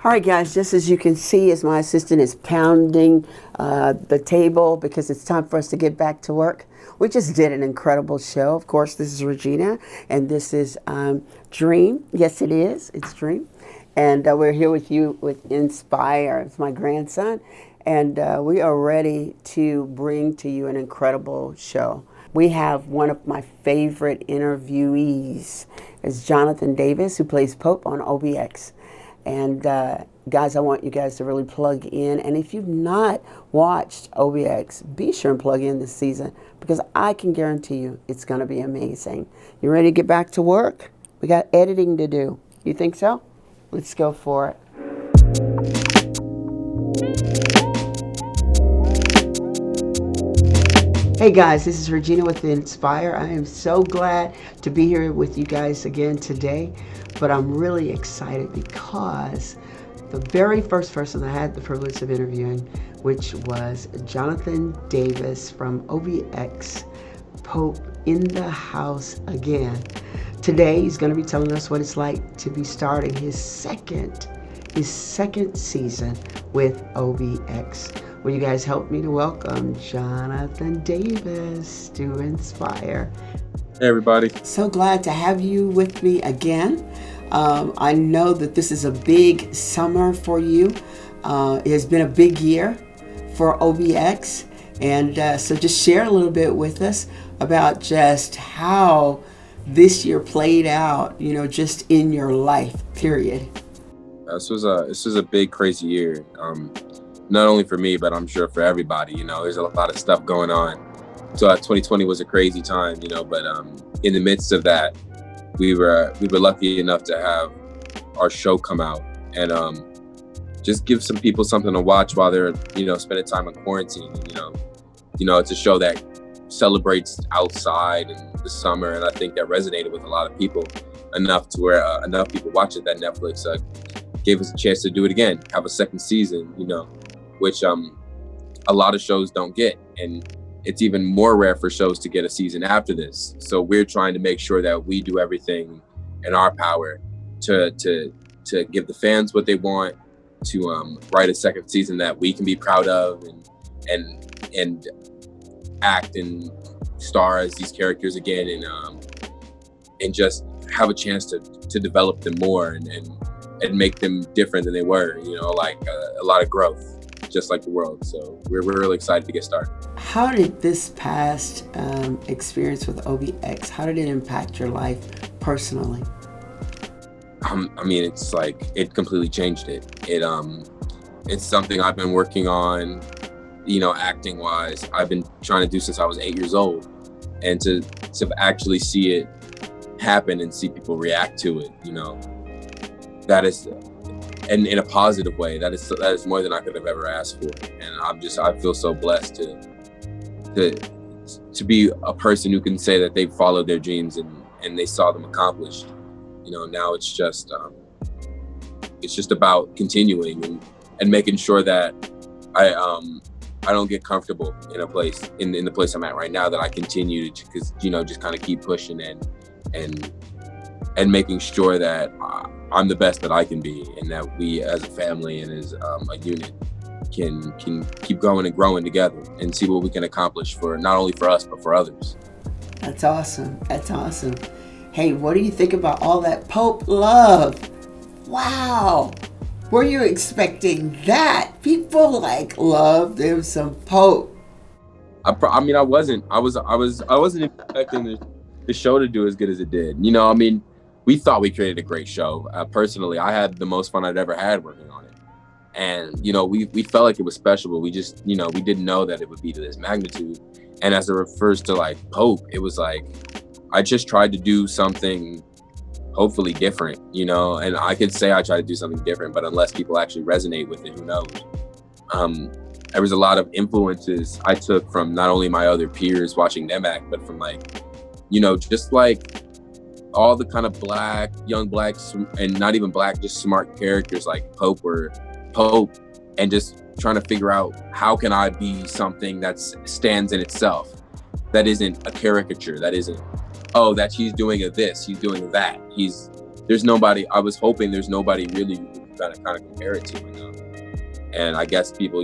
All right, guys, just as you can see, as my assistant is pounding the table because it's time for us to get back to work. We just did an incredible show. Of course, this is Regina, and this is Dream. Yes, it is. It's Dream. And we're here with you with Nspire. It's my grandson. And we are ready to bring to you an incredible show. We have one of my favorite interviewees. It's Jonathan Davis, who plays Pope on OBX. And guys, I want you guys to really plug in. And if you've not watched OBX, be sure and plug in this season because I can guarantee you it's going to be amazing. You ready to get back to work? We got editing to do. You think so? Let's go for it. Hey guys, this is Regina with Nspire. I am so glad to be here with you guys again today, but I'm really excited because the very first person I had the privilege of interviewing, which was Jonathan Davis from OBX, Pope in the house again. Today he's going to be telling us what it's like to be starting his second season with OBX. Will you guys help me to welcome Jonathan Davis to Nspire? Hey everybody. So glad to have you with me again. I know that this is a big summer for you. It has been a big year for OBX. And so just share a little bit with us about just how this year played out, just in your life, period. This was a big, crazy year. Not only for me, but I'm sure for everybody. There's a lot of stuff going on. So 2020 was a crazy time, but in the midst of that, we were lucky enough to have our show come out and just give some people something to watch while they're, spending time in quarantine. It's a show that celebrates outside and the summer, and I think that resonated with a lot of people enough to where enough people watch it that Netflix gave us a chance to do it again, have a second season, which a lot of shows don't get. And it's even more rare for shows to get a season after this. So we're trying to make sure that we do everything in our power to give the fans what they want, to write a second season that we can be proud of and act and star as these characters again and just have a chance to develop them more and make them different than they were, a lot of growth, just like the world. So we're really excited to get started. How did this past experience with OBX, how did it impact your life personally? It's like it completely changed it. It's something I've been working on, acting wise. I've been trying to do since I was 8 years old, and to actually see it happen and see people react to it, that is, and in a positive way, that is more than I could have ever asked for. And I feel so blessed to be a person who can say that they followed their dreams and they saw them accomplished. Now it's just about continuing and making sure that I don't get comfortable in a place in the place I'm at right now, that I continue to just kind of keep pushing and making sure that I'm the best that I can be, and that we as a family and as a unit can keep going and growing together and see what we can accomplish for not only for us but for others. That's awesome. That's awesome. Hey, what do you think about all that Pope love? Wow. Were you expecting that? People love them some Pope. I wasn't. I wasn't expecting the show to do as good as it did. We thought we created a great show. Personally, I had the most fun I'd ever had working on it. And, we felt like it was special, but we just, we didn't know that it would be to this magnitude. And as it refers to Pope, it was I just tried to do something hopefully different, and I could say I tried to do something different, but unless people actually resonate with it, who knows? There was a lot of influences I took from not only my other peers watching them act, but from just all the kind of young black, and not even black, just smart characters like Pope, and just trying to figure out how can I be something that stands in itself, that isn't a caricature, that isn't, that he's doing this, he's doing that. I was hoping there's nobody really kind of compare it to, and I guess people,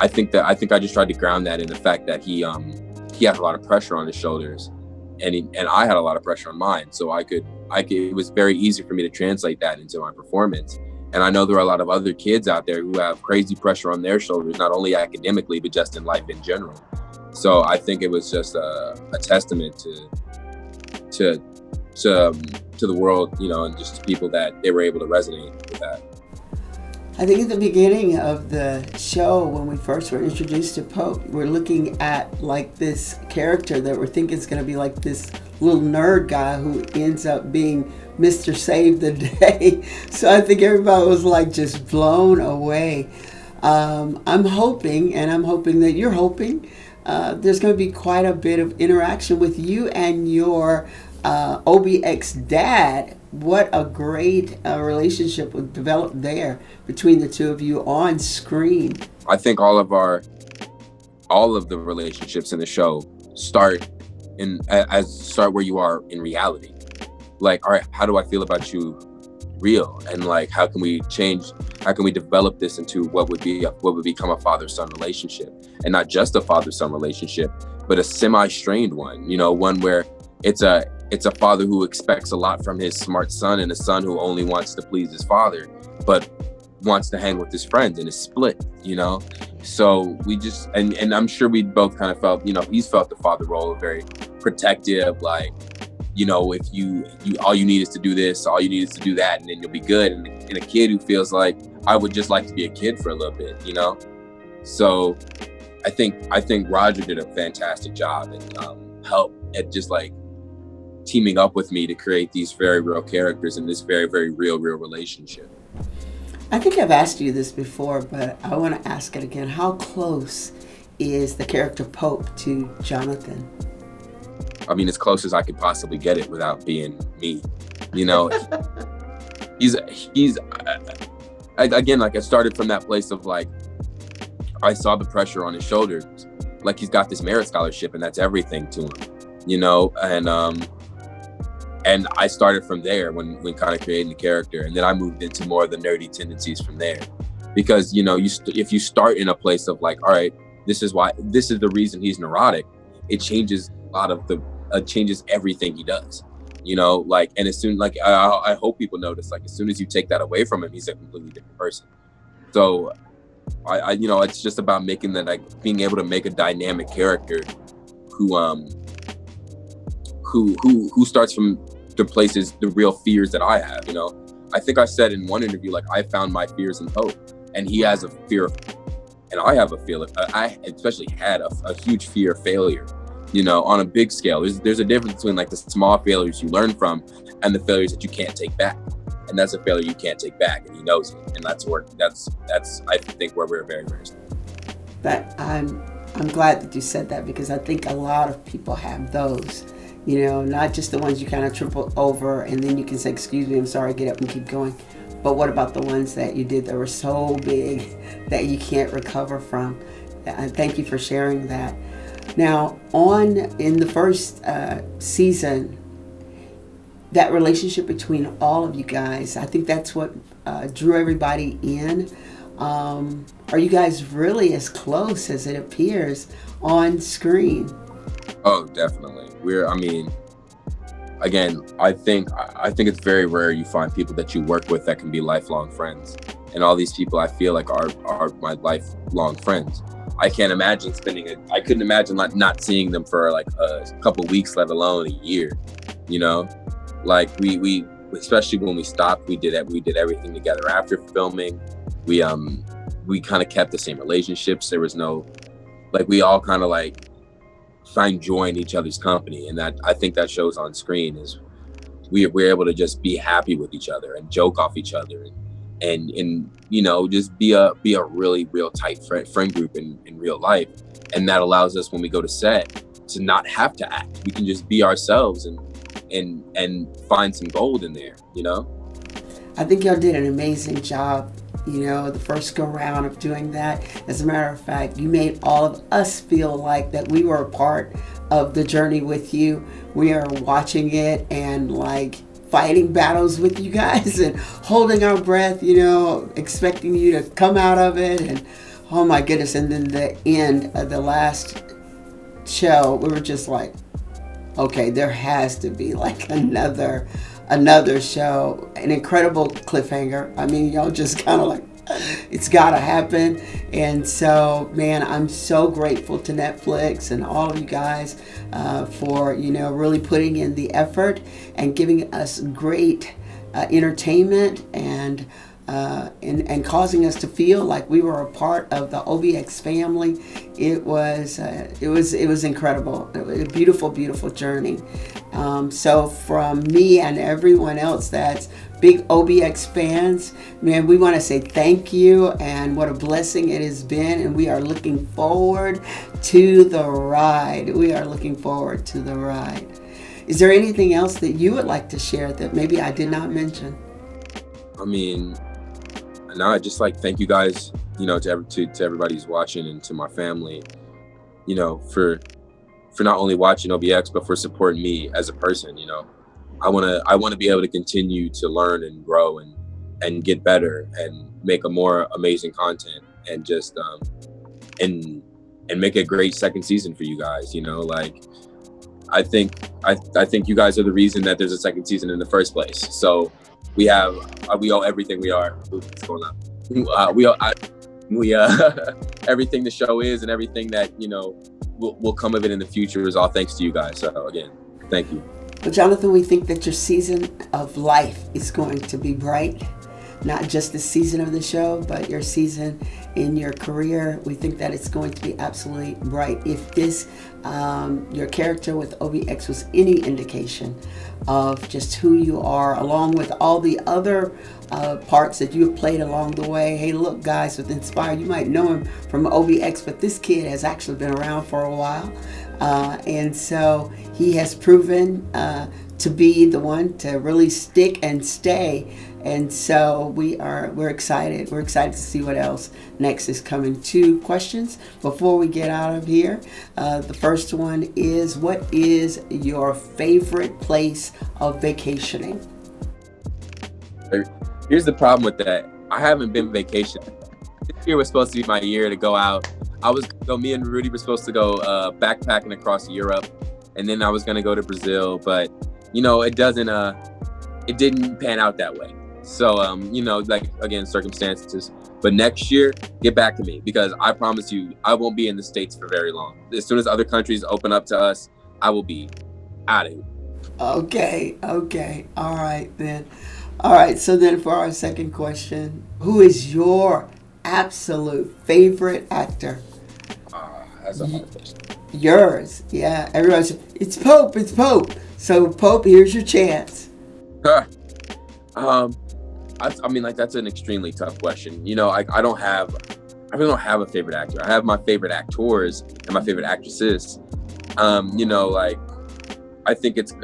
I think I just tried to ground that in the fact that he had a lot of pressure on his shoulders, and I had a lot of pressure on mine, so it was very easy for me to translate that into my performance. And I know there are a lot of other kids out there who have crazy pressure on their shoulders, not only academically, but just in life in general. So I think it was just a testament to the world, and just to people that they were able to resonate with that. I think at the beginning of the show, when we first were introduced to Pope, we're looking at like this character that we're thinking is going to be like this little nerd guy who ends up being Mr. Save the Day. So I think everybody was like just blown away. I'm hoping that you're hoping there's going to be quite a bit of interaction with you and your OBX dad. What a great relationship was developed there between the two of you on screen. I think all of the relationships in the show start where you are in reality. Like, all right, how do I feel about you real? And like, how can we develop this into what would become a father-son relationship? And not just a father-son relationship, but a semi-strained one, one where it's a father who expects a lot from his smart son, and a son who only wants to please his father, but wants to hang with his friends, and is split, So we just, and I'm sure we both kind of felt, he's felt the father role, very protective, like, if you all you need is to do this, all you need is to do that, and then you'll be good. And a kid who feels like, I would just like to be a kid for a little bit, So I think Roger did a fantastic job and help at just like teaming up with me to create these very real characters in this very, very real relationship. I think I've asked you this before, but I want to ask it again. How close is the character Pope to Jonathan? I mean, as close as I could possibly get it without being me. He's again, like, I started from that place of like, I saw the pressure on his shoulders. Like, he's got this merit scholarship and that's everything to him, and I started from there when kind of creating the character, and then I moved into more of the nerdy tendencies from there. Because if you start in a place of like, all right, this is the reason he's neurotic, it changes changes everything he does. And as soon, like, I hope people notice, like, as soon as you take that away from him, he's a completely different person. So I it's just about making that, like, being able to make a dynamic character who starts from the places, the real fears that I have. I think I said in one interview, like, I found my fears in Pope, and he has a fear of, and I have a fear of, I especially had a huge fear of failure, on a big scale. There's a difference between like the small failures you learn from and the failures that you can't take back. And that's a failure you can't take back, and he knows it. And that's I think where we're very, very strong. But I'm glad that you said that, because I think a lot of people have those, not just the ones you kind of triple over and then you can say, excuse me, I'm sorry, get up and keep going. But what about the ones that you did that were so big that you can't recover from? Thank you for sharing that. Now, in the first season, that relationship between all of you guys, I think that's what drew everybody in. Are you guys really as close as it appears on screen? Oh, definitely. Again, I think it's very rare you find people that you work with that can be lifelong friends. And all these people, I feel like, are my lifelong friends. I can't imagine I couldn't imagine like not seeing them for like a couple weeks, let alone a year. Like we especially when we stopped, we did everything together after filming. We kind of kept the same relationships. There was no, like, we all kind of like find joy in each other's company, and that, I think that shows on screen, is we're able to just be happy with each other and joke off each other, and just be a really real tight friend group in real life. And that allows us, when we go to set, to not have to act. We can just be ourselves and find some gold in there. I think y'all did an amazing job, the first go round of doing that. As a matter of fact, you made all of us feel like that we were a part of the journey with you. We are watching it and like fighting battles with you guys and holding our breath, you know, expecting you to come out of it. And oh my goodness. And then the end of the last show, we were just like, okay, there has to be like another show, an incredible cliffhanger. I mean, y'all just kind of like, it's got to happen. And so, man, I'm so grateful to Netflix and all of you guys for, you know, really putting in the effort and giving us great entertainment and causing us to feel like we were a part of the OBX family. It was incredible. It was a beautiful, beautiful journey. So from me and everyone else that's big OBX fans, man, we want to say thank you and what a blessing it has been. And we are looking forward to the ride. Is there anything else that you would like to share that maybe I did not mention? I mean, no, I just like thank you guys, you know, to everybody who's watching and to my family, you know, for not only watching OBX but for supporting me as a person. You know, I want to be able to continue to learn and grow and get better and make a more amazing content and just and make a great second season for you guys. You know, like I think you guys are the reason that there's a second season in the first place. So we owe everything we are. Ooh, what's going on? We everything the show is and everything that, you know, will come of it in the future is all thanks to you guys. So again, thank you. Well, Jonathan, we think that your season of life is going to be bright. Not just the season of the show, but your season in your career. We think that it's going to be absolutely bright. If this, your character with OBX was any indication of just who you are, along with all the other parts that you have played along the way. Hey, look, guys, with Nspire, you might know him from OBX, but this kid has actually been around for a while. And so he has proven to be the one to really stick and stay. And so we're excited. We're excited to see what else next is coming. 2 questions before we get out of here. The first one is, what is your favorite place of vacationing? Here's the problem with that. I haven't been vacationing. This year was supposed to be my year to go out. Me and Rudy were supposed to go backpacking across Europe, and then I was gonna go to Brazil, but you know, it didn't pan out that way. So, you know, like, again, circumstances. But next year, get back to me, because I promise you, I won't be in the States for very long. As soon as other countries open up to us, I will be out of here. Okay. All right, then. All right, so then for our second question, who is your absolute favorite actor? That's a hard question. Yours, yeah. Everybody's, it's Pope. So, Pope, here's your chance. I mean, like, that's an extremely tough question. You know, I really don't have a favorite actor. I have my favorite actors and my favorite actresses. You know, like, I think it's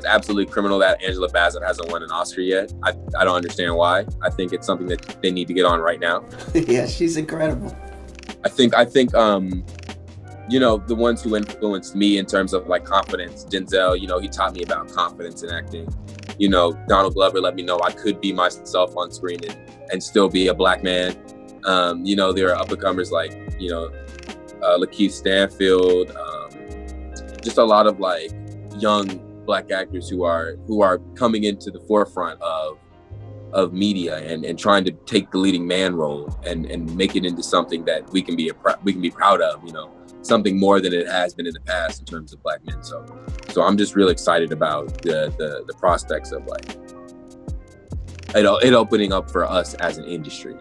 absolutely criminal that Angela Bassett hasn't won an Oscar yet. I don't understand why. I think it's something that they need to get on right now. Yeah, she's incredible. I think you know, the ones who influenced me in terms of like confidence, Denzel, you know, he taught me about confidence in acting. You know, Donald Glover let me know I could be myself on screen and still be a black man. You know, there are up-and-comers like, you know, Lakeith Stanfield, just a lot of like young black actors who are coming into the forefront of media and trying to take the leading man role and make it into something that we can be proud of, you know, something more than it has been in the past in terms of black men. So I'm just really excited about the prospects of like it opening up for us as an industry.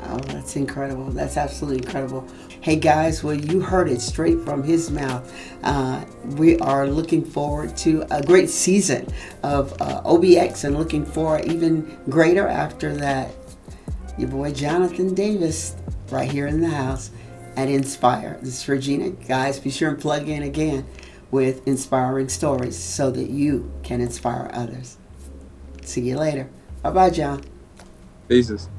Oh, that's incredible. That's absolutely incredible. Hey guys, well, you heard it straight from his mouth. We are looking forward to a great season of OBX and looking for even greater after that. Your boy Jonathan Davis right here in the house at Nspire. This is Regina. Guys, be sure and plug in again with inspiring stories so that you can inspire others. See you later. Bye-bye, John. Peace.